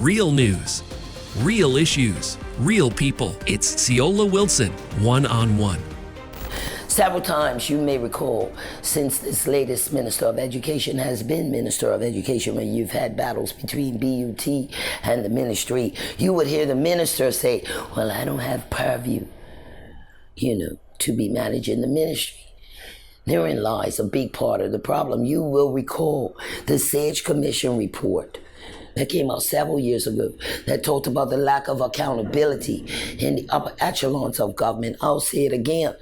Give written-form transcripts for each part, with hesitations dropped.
Real news, real issues, real people. It's Ceola Wilson, one-on-one. Several times, you may recall, since this latest Minister of Education has been Minister of Education, when you've had battles between BUT and the ministry, you would hear the minister say, well, I don't have purview, to be managing the ministry. Therein lies a big part of the problem. You will recall the Seg Commission report that came out several years ago that talked about the lack of accountability in the upper echelons of government. I'll say it again.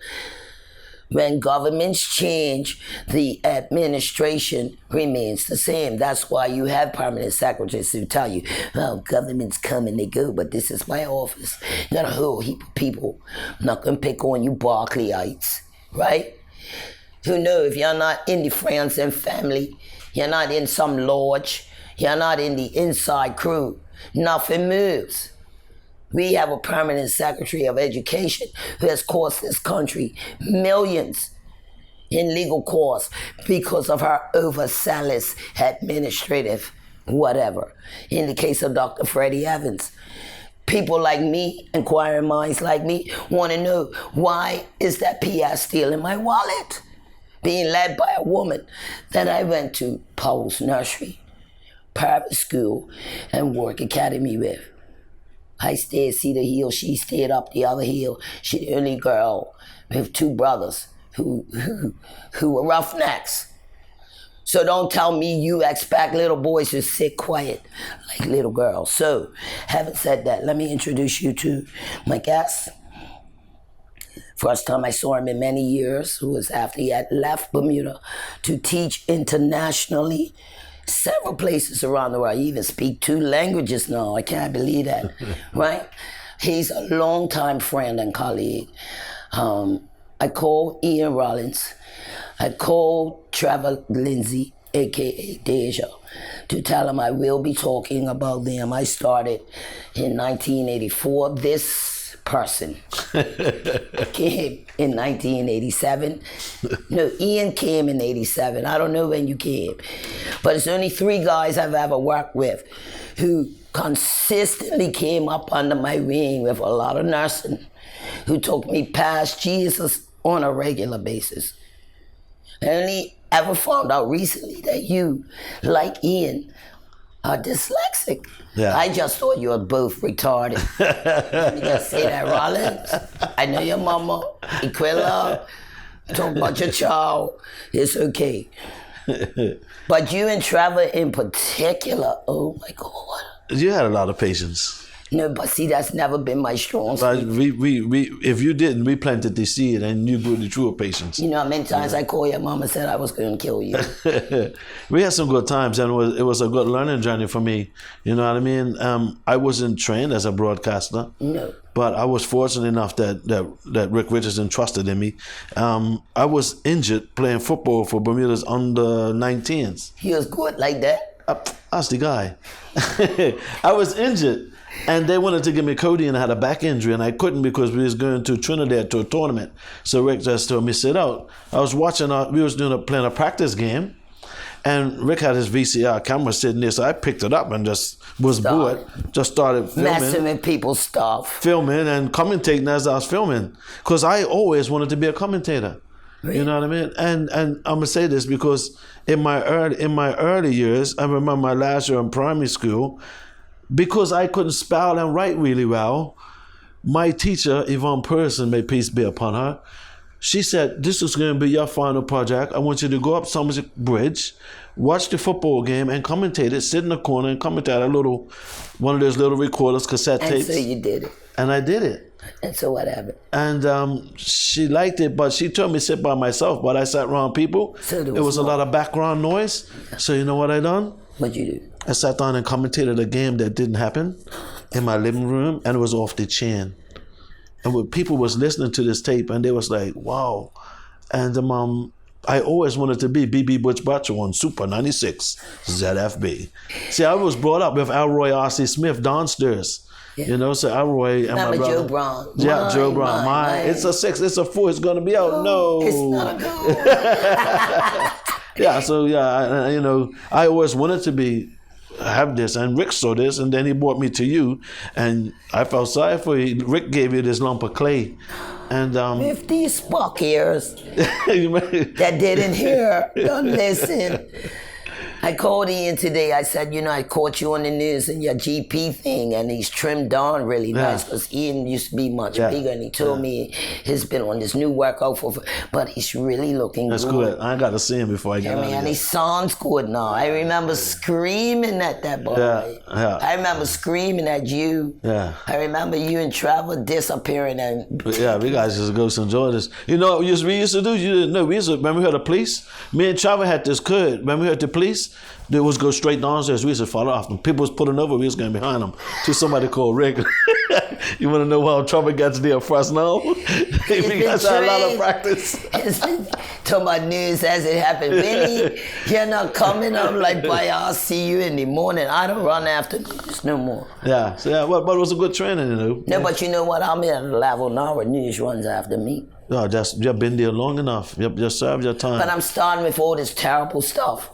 When governments change, the administration remains the same. That's why you have permanent secretaries who tell you, well, governments come and they go, but this is my office. You got a whole heap of people. I'm not going to pick on you Barclayites, right? Who know if you're not in the friends and family, you're not in some lodge, you're not in the inside crew, nothing moves. We have a permanent Secretary of Education who has cost this country millions in legal costs because of her overzealous administrative whatever. In the case of Dr. Freddie Evans, people like me, inquiring minds like me, want to know, why is that PS still in my wallet? Being led by a woman that I went to Paul's Nursery, private school, and work academy with. I stayed Cedar Hill, she stayed up the other hill. She's the only girl with two brothers who were roughnecks. So don't tell me you expect little boys to sit quiet like little girls. So, having said that, let me introduce you to my guest. First time I saw him in many years was after he had left Bermuda to teach internationally. Several places around the world. He even speak 2 languages now. I can't believe that, right? He's a longtime friend and colleague. I called Ian Rollins. I called Trevor Lindsay, a.k.a. Deja, to tell him I will be talking about them. I started in 1984. This person came in 1987. No, Ian came in 87. I don't know when you came. But it's only 3 guys I've ever worked with who consistently came up under my wing with a lot of nursing, who took me past Jesus on a regular basis. I only ever found out recently that you, like Ian, are dyslexic. Yeah. I just thought you were both retarded. Let me just say that, Rollins. I know your mama, Aquila, talk about your child. It's okay. But you and Trevor in particular, oh my God. You had a lot of patience. No, but see, that's never been my strong suit. But we, if you didn't, we planted the seed and you grew the true patience. You know how many times I called your mama and said I was going to kill you? We had some good times, and it was a good learning journey for me. You know what I mean? I wasn't trained as a broadcaster. No. But I was fortunate enough that Rick Richardson trusted in me. I was injured playing football for Bermuda's under 19s. He was good like that? That's the guy. I was injured. And they wanted to give me codeine. I had a back injury, and I couldn't because we was going to Trinidad to a tournament. So Rick just told me, sit out. I was watching, we was playing a practice game, and Rick had his VCR camera sitting there, so I picked it up and just was bored. Just started filming. Messing with people's stuff. Filming and commentating as I was filming. Because I always wanted to be a commentator. Really? You know what I mean? And I'm going to say this because in my early years, I remember my last year in primary school, because I couldn't spell and write really well, my teacher, Yvonne Person, may peace be upon her, she said, this is going to be your final project. I want you to go up Somerset Bridge, watch the football game and commentate it, sit in the corner and commentate one of those little recorders, cassette tapes. And so you did it. And I did it. And so what happened? And she liked it, but she told me to sit by myself, but I sat around people. So it was a lot of background noise. So you know what I done? What'd you do? I sat down and commentated a game that didn't happen in my living room, and it was off the chain. And when people was listening to this tape, and they was like, wow. And I always wanted to be BB Butch on Super 96 ZFB. See, I was brought up with Alroy R.C. Smith downstairs. Yeah. You know, so Alroy and my brother. Joe Brown. Yeah, Joe Brown. Mine. It's a 6, it's a 4, it's going to be out. No. It's not good. Yeah, so yeah, I always wanted to be have this, and Rick saw this, and then he brought me to you, and I felt sorry for you. Rick gave you this lump of clay, and 50 spark ears that didn't hear, don't listen. I called Ian today. I said, I caught you on the news in your GP thing, and he's trimmed down really nice, because Ian used to be much bigger, and he told me he's been on this new workout but he's really looking That's good. good. I got to see him before I get out of And here. he sounds good now. I remember screaming at that boy. Yeah. I remember screaming at you. Yeah. I remember you and Trevor disappearing. Yeah, we guys just go enjoy this. You know what we used to do? You didn't know. When we heard the police, me and Trevor had this code. When we heard the police, they was go straight downstairs. We used to follow after them. People was pulling over, we was going behind them. Till somebody called Rick. You want to know how Trevor gets there first now? We got a lot of practice. It's been talking about news as it happened. Vinny, you're not coming. I'm like, boy, I'll see you in the morning. I don't run after news no more. Yeah, so but it was a good training, you know. No, but you know what? I'm at a level now where news runs after me. No, you've been there long enough. You've served your time. But I'm starting with all this terrible stuff.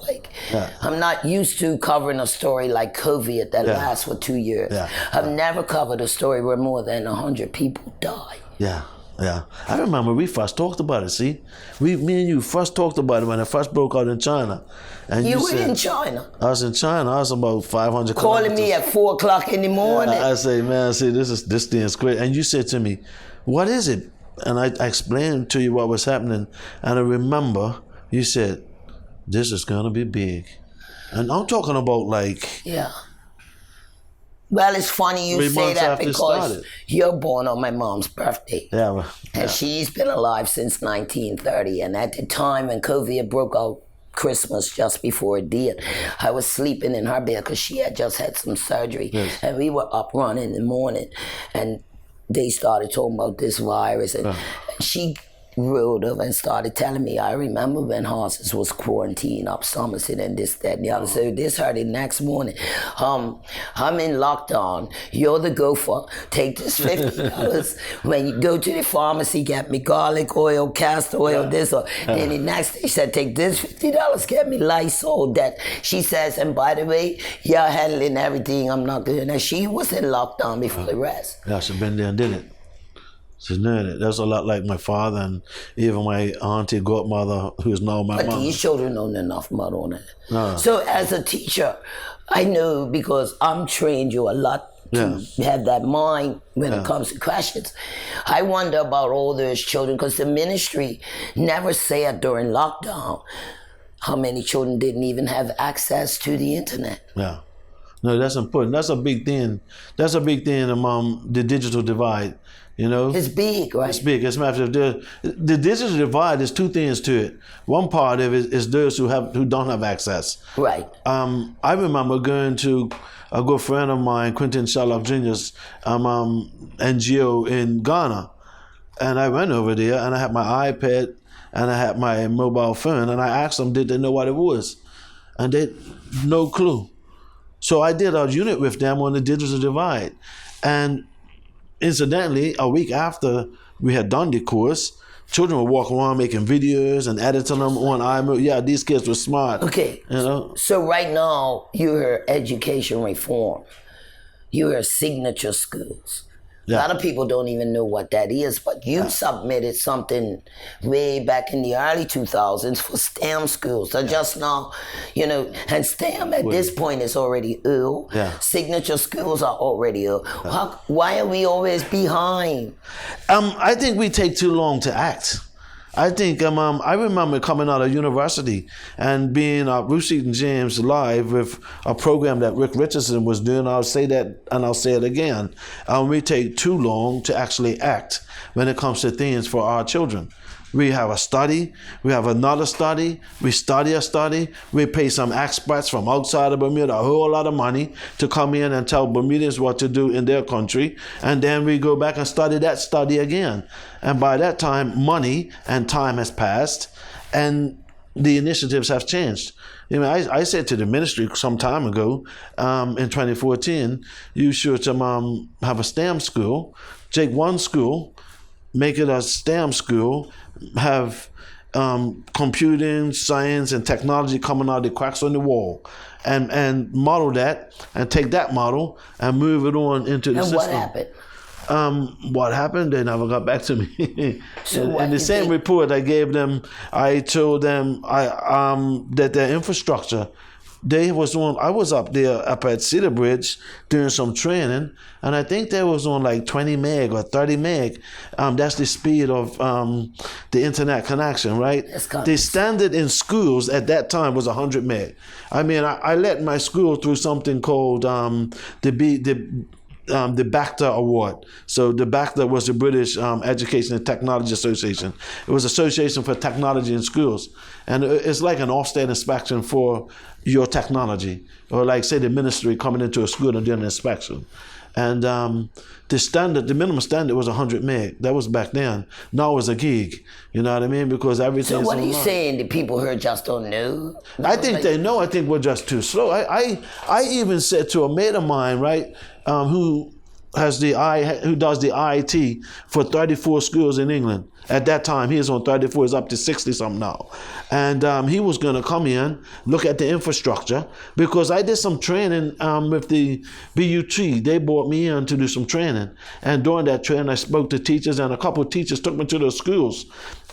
I'm not used to covering a story like COVID that lasts for 2 years. I've never covered a story where more than 100 people die. Yeah. I remember we first talked about it, see? Me and you first talked about it when it first broke out in China. And You were said, in China. I was in China. I was about 500 Calling me at 4 o'clock in the morning. I say, man, see, this thing is great. And you said to me, what is it? And I explained to you what was happening. And I remember you said, this is going to be big. And I'm talking about Yeah. Well, it's funny you 3 say months that after it because started. you're born on my mom's birthday. Yeah. And she's been alive since 1930. And at the time when COVID broke out, Christmas just before it did, I was sleeping in her bed because she had just had some surgery. Yes. And we were up running in the morning. And they started talking about this virus. And she wrote up and started telling me, I remember when horses was quarantined up Somerset and this, that, and the other. So this her the next morning. I'm in lockdown. You're the gopher. Take this $50. When you go to the pharmacy, get me garlic oil, castor oil, this or then the next day she said, take this $50, get me Lysol. That she says, and by the way, you're handling everything. I'm not doing that. She was in lockdown before the rest. Yeah, she's been there and did it. She's doing it. That's a lot like my father and even my auntie godmother, who's now my mom. But these children don't know enough mud on it. No. So as a teacher, I know because I'm trained you a lot to have that mind when it comes to questions. I wonder about all those children because the ministry never said during lockdown how many children didn't even have access to the internet. Yeah. No, that's important. That's a big thing. That's a big thing among the digital divide. You know, it's big, right? It's big. It's massive. The digital divide. There's two things to it. One part of it is those who don't have access. Right. I remember going to a good friend of mine, Quentin Sherlock Jr.'s NGO in Ghana, and I went over there and I had my iPad and I had my mobile phone and I asked them, did they know what it was, and they no clue. So I did a unit with them on the digital divide, and incidentally, a week after we had done the course, children were walking around making videos and editing them on iMovie. Yeah, these kids were smart. Okay. You know? So right now, you hear education reform. You hear signature schools. A lot of people don't even know what that is, but you submitted something way back in the early 2000s for STEM schools. So just now, you know, and STEM at this point is already ill. Signature schools are already ill. Why are we always behind? I think we take too long to act. I think I remember coming out of university and being at Bruce Eaton James Live with a program that Rick Richardson was doing. I'll say that and I'll say it again. We take too long to actually act when it comes to things for our children. We have a study, we have another study, we study a study, we pay some experts from outside of Bermuda a whole lot of money to come in and tell Bermudans what to do in their country, and then we go back and study that study again. And by that time, money and time has passed, and the initiatives have changed. You know, I said to the ministry some time ago, in 2014, you should have a STEM school, take one school, make it a STEM school, have computing, science, and technology coming out of the cracks on the wall, and model that, and take that model and move it on into the system. And what happened? What happened? They never got back to me. So in the same report I gave them, I told them that their infrastructure, I was up there up at Cedar Bridge doing some training, and I think they was on like 20 meg or 30 meg. That's the speed of the internet connection, right? The standard in schools at that time was 100 meg. I mean, I led my school through something called the BACTA award. So the BACTA was the British Education and Technology Association. It was Association for Technology in Schools. And it's like an Ofsted inspection for your technology. Or like, say, the ministry coming into a school and doing an inspection. And the minimum standard was 100 meg. That was back then. Now it's a gig. You know what I mean? Because everything. So what are you saying? The people here just don't know? I think they know. I think we're just too slow. I even said to a mate of mine, right, who does the IT for 34 schools in England. At that time, he was on 34, he's up to 60 something now. And he was going to come in, look at the infrastructure, because I did some training with the BUT. They brought me in to do some training. And during that training, I spoke to teachers, and a couple of teachers took me to those schools.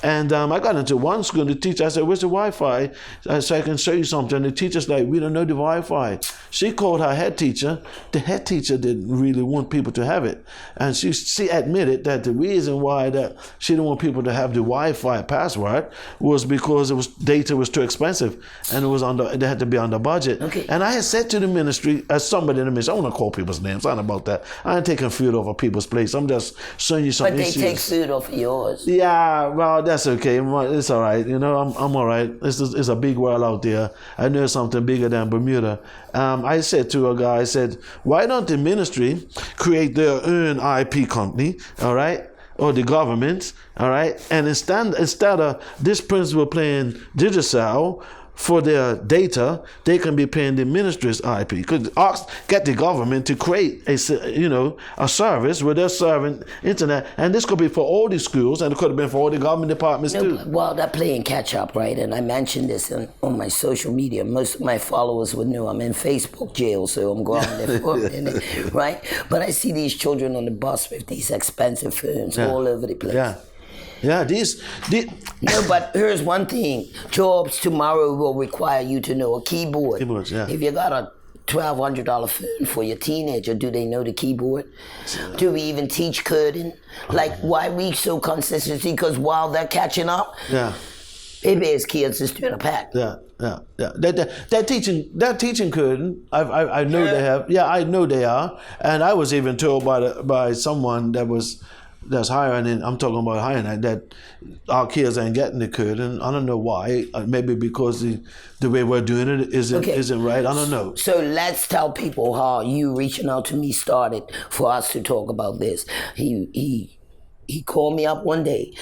And I got into one school, the teacher, I said, where's the Wi-Fi? So I can show you something. The teacher's like, we don't know the Wi-Fi. She called her head teacher. The head teacher didn't really want people to have it. And she admitted that the reason why that she didn't want people to have the Wi-Fi password was because data was too expensive, and it had to be under budget. Okay. And I had said to the ministry, as somebody in the ministry, I don't want to call people's names, I don't know about that. I ain't taking food off of people's plates. I'm just showing you some issues. But they take food off of yours. Yeah, well, that's okay. It's all right. You know, I'm all right. It's a big world out there. I know something bigger than Bermuda. I said to a guy, I said, why don't the ministry create their own IP company, all right? Or the government, all right? And instead of this principal paying Digicel for their data, they can be paying the ministry's IP. Could get the government to create a service where they're serving internet, and this could be for all the schools, and it could have been for all the government departments too. Well, they're playing catch up, right? And I mentioned this on my social media. Most of my followers would know I'm in Facebook jail, so I'm going there for a minute, right? But I see these children on the bus with these expensive phones all over the place. Yeah, No, but here's one thing. Jobs tomorrow will require you to know a keyboard. Keyboards, yeah. If you got a $1,200 phone for your teenager, do they know the keyboard? Do we even teach coding? Like, why we so consistent? Because while they're catching up, baby's kids is doing a pack. Yeah. They're teaching coding. I know they have. Yeah, I know they are. And I was even told by someone that's hiring, and I'm talking about hiring, that our kids ain't getting the coding. I don't know why. Maybe because the way we're doing it isn't right. I don't know. So let's tell people how you reaching out to me started for us to talk about this. He called me up one day,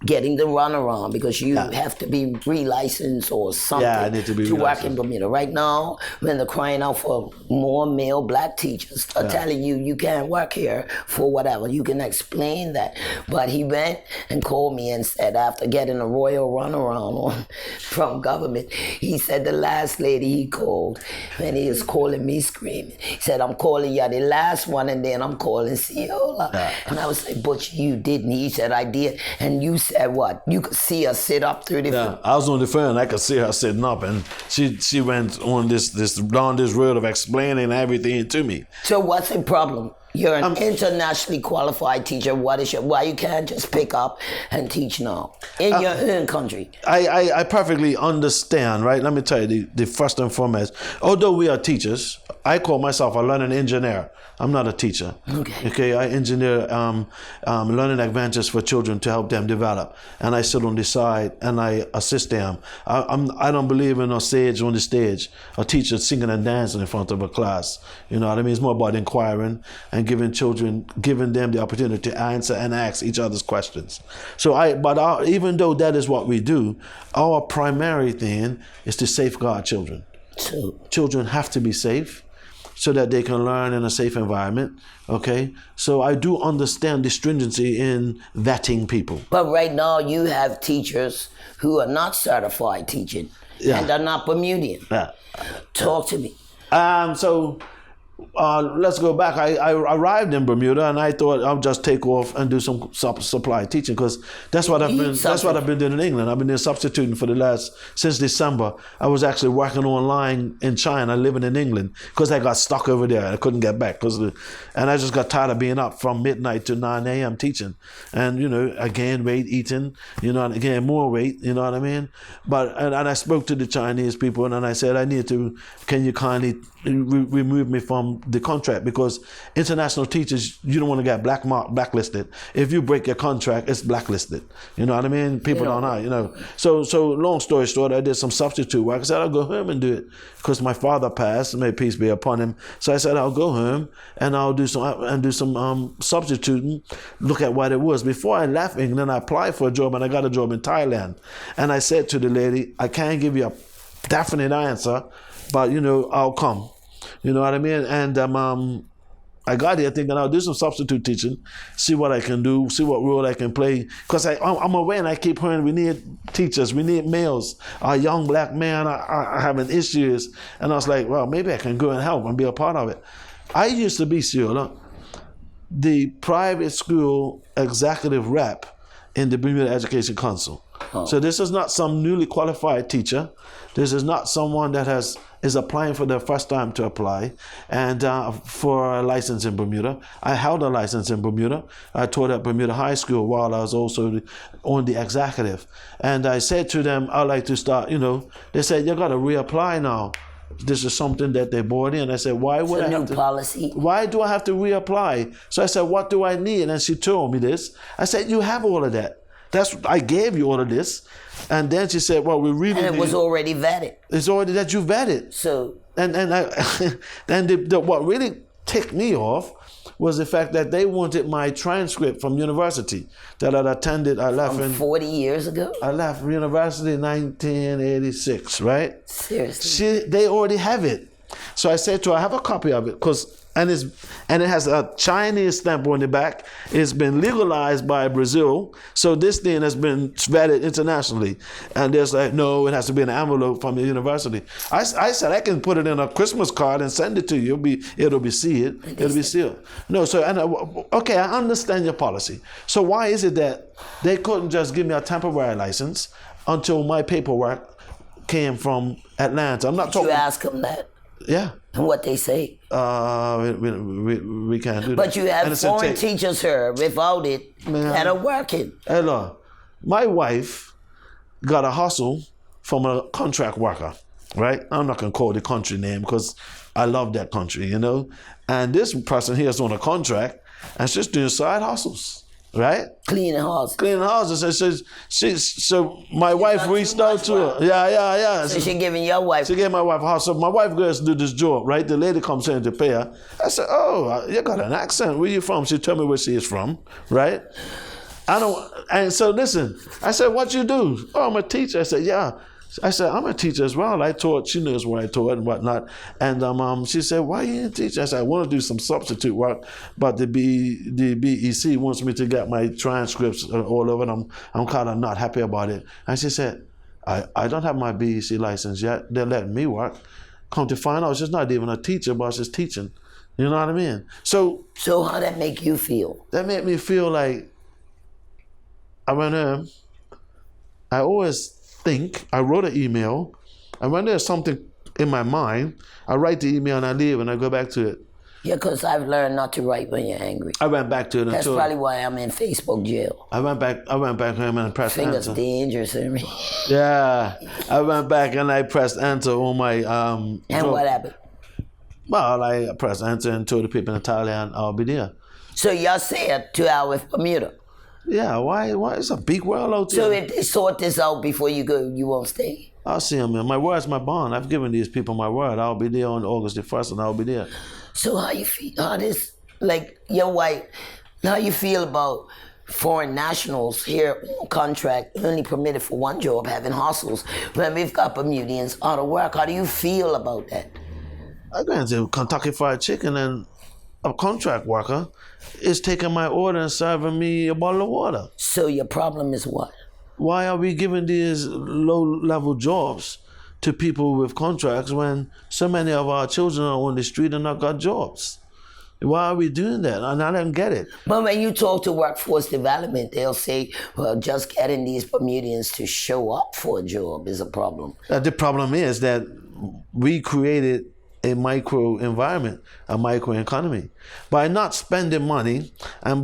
getting the runaround, because you have to be re-licensed or something to work in Bermuda. Right now, when they're crying out for more male black teachers, are telling you can't work here for whatever. You can explain that. But he went and called me and said, after getting a royal runaround from government, he said the last lady he called, when he was calling me screaming, he said, I'm calling you the last one, and then I'm calling Ceola. And I was like, Butch, you didn't. He said, I did. And you said what? You could see her sit up through the phone. I was on the phone, I could see her sitting up, and she went on down this road of explaining everything to me. So what's the problem? You're an internationally qualified teacher. Why you can't just pick up and teach now in your own country? I perfectly understand, right? Let me tell you, the first and foremost, although we are teachers, I call myself a learning engineer. I'm not a teacher. Okay, I engineer learning adventures for children to help them develop, and I sit on the side and I assist them. I don't believe in a sage on the stage, a teacher singing and dancing in front of a class. You know what I mean? It's more about inquiring and giving them the opportunity to answer and ask each other's questions. Even though that is what we do, our primary thing is to safeguard children. Children have to be safe. so that they can learn in a safe environment. Okay, so I do understand the stringency in vetting people. But right now you have teachers who are not certified teaching and are not Bermudian. Yeah. Talk to me. So let's go back. I arrived in Bermuda, and I thought I'll just take off and do some supply teaching, because that's what I've been. That's what I've been doing in England. I've been doing substituting since December. I was actually working online in China, living in England, because I got stuck over there. I couldn't get back and I just got tired of being up from midnight to 9 a.m. teaching, and again weight, eating, and again more weight. You know what I mean? But and I spoke to the Chinese people, and I said, can you kindly remove me from the contract, because international teachers, you don't want to get blacklisted. If you break your contract, it's blacklisted. You know what I mean? People don't know, So long story short, I did some substitute work. I said, I'll go home and do it, because my father passed, may peace be upon him. So I said, I'll go home and I'll do some substituting, look at what it was. Before I left England, I applied for a job, and I got a job in Thailand. And I said to the lady, I can't give you a definite answer, but I'll come. You know what I mean? And I got here thinking I'll do some substitute teaching, see what I can do, see what role I can play. Because I'm aware, and I keep hearing we need teachers, we need males. Our young black men are having issues. And I was like, well, maybe I can go and help and be a part of it. I used to be, Ceola, the private school executive rep in the Bermuda Education Council. Oh. So this is not some newly qualified teacher. This is not someone that is applying for the first time to apply and for a license in Bermuda. I held a license in Bermuda. I taught at Bermuda High School while I was also on the executive. And I said to them, I'd like to start, they said, you got to reapply now. This is something that they brought in. I said, why would I have to? Policy. Why do I have to reapply? So I said, what do I need? And she told me this. I said, you have all of that. I gave you all of this. And then she said, well, we really And it was already vetted. It's already that you vetted. So. And what really ticked me off was the fact that they wanted my transcript from university that I'd attended. I left from 40 years ago? I left university in 1986, right? Seriously? They already have it. So I said to her, I have a copy of it, and it has a Chinese stamp on the back. It's been legalized by Brazil, so this thing has been vetted internationally. And there's like, no, it has to be an envelope from the university. I said I can put it in a Christmas card and send it to you. It'll be sealed. It'll be sealed. No, so okay, I understand your policy. So why is it that they couldn't just give me a temporary license until my paperwork came from Atlanta? I'm not talking. Did you ask them that? Yeah. And what they say? We can't do that. But you have foreign teachers here without it that are working. Hello. My wife got a hustle from a contract worker, right? I'm not going to call the country name because I love that country, And this person here is on a contract, and she's doing side hustles. Right? Cleaning houses. So my wife reached out to her. Yeah. So she giving your wife. She gave my wife a house. So my wife goes to do this job, right? The lady comes in to pay her. I said, oh, you got an accent. Where you from? She told me where she is from, right? And so listen, I said, what you do? Oh, I'm a teacher. I said, yeah. I said, I'm a teacher as well. I taught, she knows where I taught and whatnot. And she said, why are you a teacher? I said, I want to do some substitute work, but the BEC wants me to get my transcripts all over, and I'm kind of not happy about it. And she said, I don't have my BEC license yet. They're letting me work. Come to find out, she's not even a teacher, but she's teaching. You know what I mean? So how that make you feel? That made me feel like I went in. I always think, I wrote an email, and when there's something in my mind, I write the email and I leave and I go back to it. Yeah, because I've learned not to write when you're angry. I went back to it. That's probably why I'm in Facebook jail. I went back home and pressed enter. That's dangerous to me. Yeah, I went back and I pressed enter on my. And what happened? Well, I pressed enter and told the people in Thailand I'll be there. So y'all said 2 hours Bermuda. Yeah, why? It's a big world out there. So if they sort this out before you go, you won't stay? I'll see them, man. My word's my bond. I've given these people my word. I'll be there on August the 1st, and I'll be there. So how you feel? Your wife, how you feel about foreign nationals here on contract, only permitted for one job, having hustles, when we've got Bermudians out of work? How do you feel about that? I go into Kentucky Fried Chicken and a contract worker is taking my order and serving me a bottle of water. So your problem is what? Why are we giving these low-level jobs to people with contracts when so many of our children are on the street and not got jobs? Why are we doing that? And I don't get it. But when you talk to workforce development, they'll say, well, just getting these Bermudians to show up for a job is a problem. The problem is that we created a micro environment, a micro economy. By not spending money, and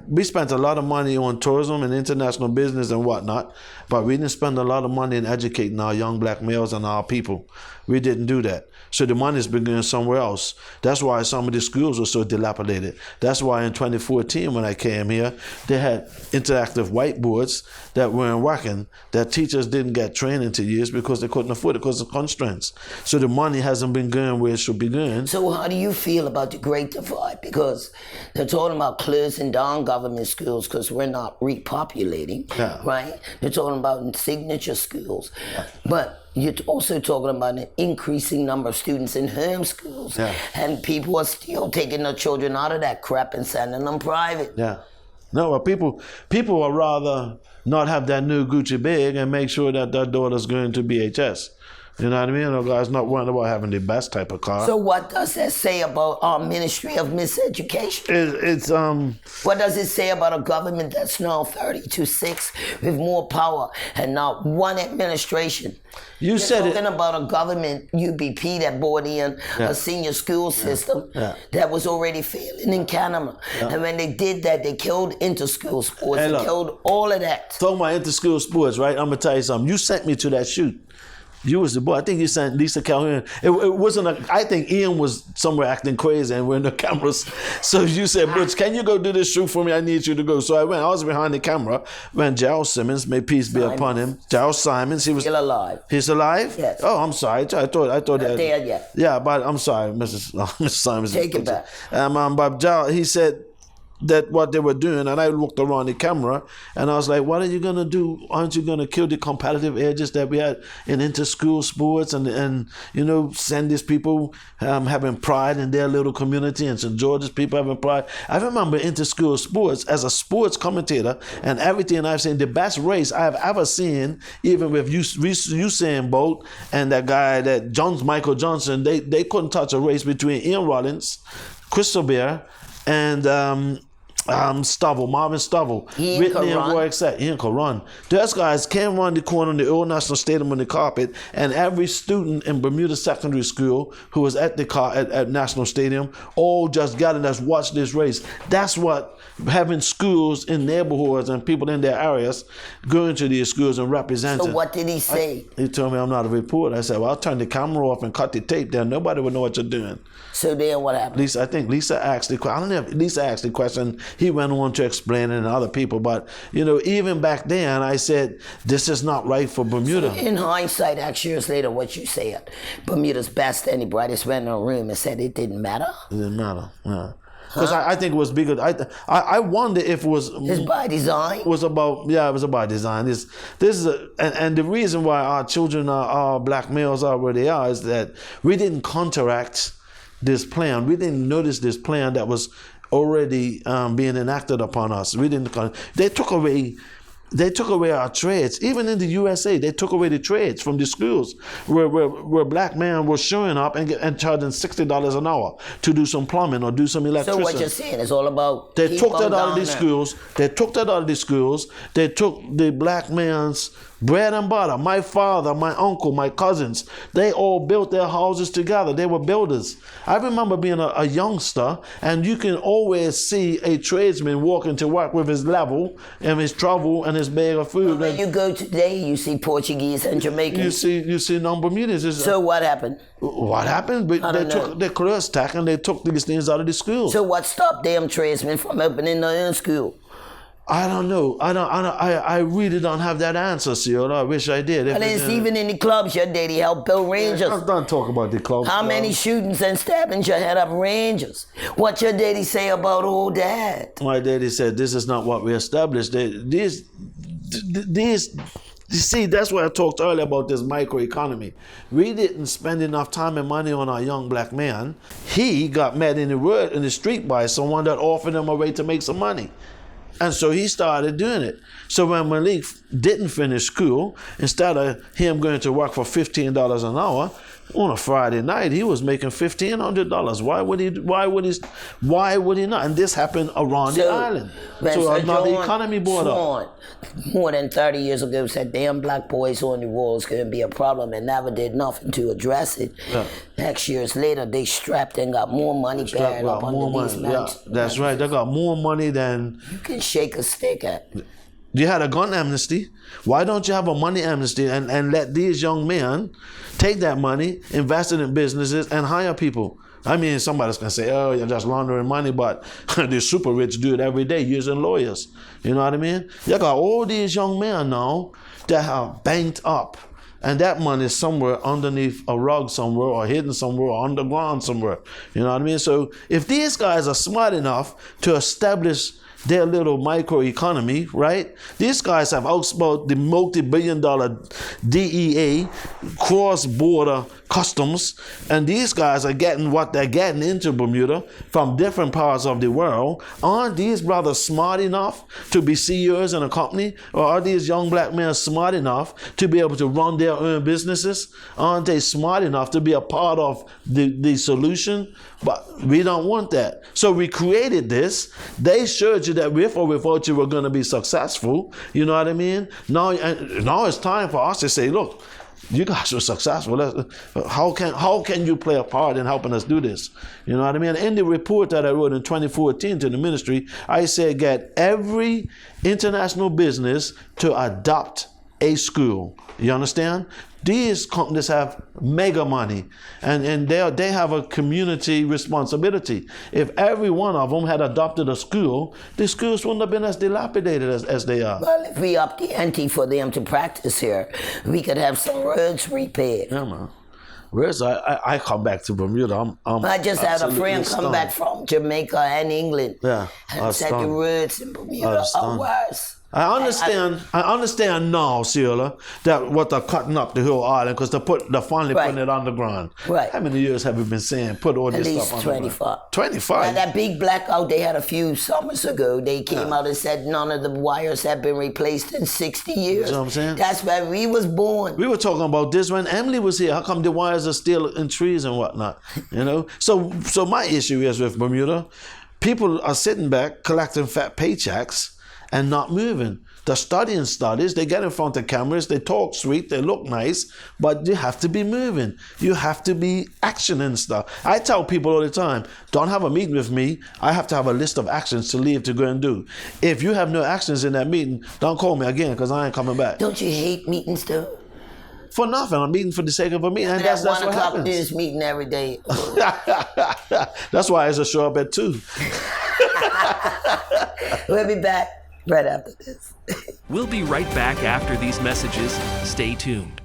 we spent a lot of money on tourism and international business and whatnot, but we didn't spend a lot of money in educating our young black males and our people. We didn't do that. So the money's been going somewhere else. That's why some of the schools were so dilapidated. That's why in 2014 when I came here, they had interactive whiteboards that weren't working, that teachers didn't get training to use because they couldn't afford it because of constraints. So the money hasn't been going where it should be going. So how do you feel about the Great Divide? Because they're talking about closing down government schools because we're not repopulating, right? They're talking about signature schools. But you're also talking about an increasing number of students in home schools. And people are still taking their children out of that crap and sending them private. No, well, people would rather not have that new Gucci bag and make sure that their daughter's going to BHS. You know what I mean? No guy's not worrying about having the best type of car. So what does that say about our Ministry of Miseducation? What does it say about a government that's now 32-6 with more power and not one administration? You're talking about a government, UBP, that brought in a senior school system that was already failing in Canada. And when they did that, they killed inter-school sports. They killed all of that. Talking about inter-school sports, right? I'm going to tell you something. You sent me to that shoot. You was the boy. I think you sent Lisa Calhoun. It wasn't I think Ian was somewhere acting crazy and we're in the cameras. So you said, Butch, can you go do this shoot for me? I need you to go. So I went. I was behind the camera when Gerald Simmons, may peace be upon him. Gerald Simons. He was still alive. He's alive? Yes. Oh, I'm sorry. I thought not dead yet. Yeah, but I'm sorry, Mrs. Simons. Take it back. But Gerald, he said that what they were doing, and I looked around the camera and I was like, what are you gonna do? Aren't you gonna kill the competitive edges that we had in inter-school sports and you know, send these people having pride in their little community and St. George's people having pride? I remember inter-school sports as a sports commentator and everything I've seen, the best race I've ever seen, even with Usain Bolt and that guy, Michael Johnson, they couldn't touch a race between Ian Rollins, Crystal Bear, and Marvin Stovall, Whitney and Roy Exet, Ian could run. Those guys came around the corner in the old National Stadium on the carpet, and every student in Bermuda Secondary School who was at the at National Stadium all just gathered and watched this race. That's what having schools in neighborhoods and people in their areas going to these schools and representing. So what did he say? He told me I'm not a reporter. I said, well, I'll turn the camera off and cut the tape down. Nobody would know what you're doing. So then what happened? I think Lisa asked the question. I don't know if Lisa asked the question. He went on to explain it and other people. But, you know, even back then, I said, this is not right for Bermuda. So in hindsight, X years later, what you said, Bermuda's best and the brightest went in a room and said it didn't matter? It didn't matter, yeah. Because I think it was bigger. I wonder if it was. It's by design. It was about design. This is and the reason why our children our black males are where they are is that we didn't counteract this plan. We didn't notice this plan that was already being enacted upon us. We didn't. They took away our trades. Even in the USA, they took away the trades from the schools where black men were showing up and charging $60 an hour to do some plumbing or do some electricity. So what you're saying is all about they took that out of the schools. They took that out of the schools. They took the black man's bread and butter. My father, my uncle, my cousins, they all built their houses together. They were builders. I remember being a youngster, and you can always see a tradesman walking to work with his level and his shovel and his bag of food. When you go today, you see Portuguese and Jamaicans. You see non-Bermudians. So what happened? What happened? They took their career stack and they took these things out of the school. So what stopped them tradesmen from opening their own school? I don't know. I really don't have that answer, Ceola. I wish I did. And it's even in the clubs. Your daddy helped build Rangers. I'm done talking about the clubs. How many shootings and stabbings you had up Rangers? What your daddy say about old dad? My daddy said, this is not what we established. These You see, that's why I talked earlier about this microeconomy. We didn't spend enough time and money on our young black man. He got met in the street by someone that offered him a way to make some money. And so he started doing it. So when Malik didn't finish school, instead of him going to work for $15 an hour, on a Friday night, he was making $1,500. Why would he not? And this happened around the island. So now the economy brought up. More than 30 years ago said damn black boys on the walls couldn't be a problem and never did nothing to address it. Yeah. Next years later, they strapped and got more money buried up under these mountains. Yeah, that's right. They got more money than you can shake a stick at. You had a gun amnesty. Why don't you have a money amnesty and let these young men take that money, invest it in businesses, and hire people? I mean, somebody's going to say, oh, you're just laundering money, but the super rich do it every day using lawyers. You know what I mean? You got all these young men now that are banked up, and that money is somewhere underneath a rug somewhere or hidden somewhere or underground somewhere. You know what I mean? So if these guys are smart enough to establish their little microeconomy, right? These guys have outspoken the multi-billion-dollar DEA, cross-border customs, and these guys are getting what they're getting into Bermuda from different parts of the world. Aren't these brothers smart enough to be CEOs in a company? Or are these young black men smart enough to be able to run their own businesses? Aren't they smart enough to be a part of the solution? But we don't want that. So we created this. They showed you that with or without you were going to be successful. You know what I mean? Now it's time for us to say, look, you guys were successful. How can you play a part in helping us do this? You know what I mean? In the report that I wrote in 2014 to the ministry, I said get every international business to adopt a school. You understand? These companies have mega money, and they have a community responsibility. If every one of them had adopted a school, the schools wouldn't have been as dilapidated as they are. Well, if we up the ante for them to practice here, we could have some roads repaired. Yeah, man. Whereas I come back to Bermuda, I just had a friend come back from Jamaica and England. Yeah, and said the roads in Bermuda are worse. I understand now, Ceola, that what they're cutting up the whole island because they're finally putting it underground. Right. How many years have we been saying put all this stuff underground? At least 25. 25? Now, that big blackout they had a few summers ago, they came out and said none of the wires have been replaced in 60 years. You know what I'm saying? That's where we was born. We were talking about this when Emily was here. How come the wires are still in trees and whatnot? You know? So my issue is with Bermuda, people are sitting back collecting fat paychecks and not moving. They're studying studies, they get in front of cameras, they talk sweet, they look nice, but you have to be moving. You have to be actioning stuff. I tell people all the time, don't have a meeting with me. I have to have a list of actions to leave to go and do. If you have no actions in that meeting, don't call me again because I ain't coming back. Don't you hate meetings though? For nothing. I'm meeting for the sake of a meeting. And that's what happens. News meeting every day. That's why it's a show up at 2. We'll be back right after this. We'll be right back after these messages. Stay tuned.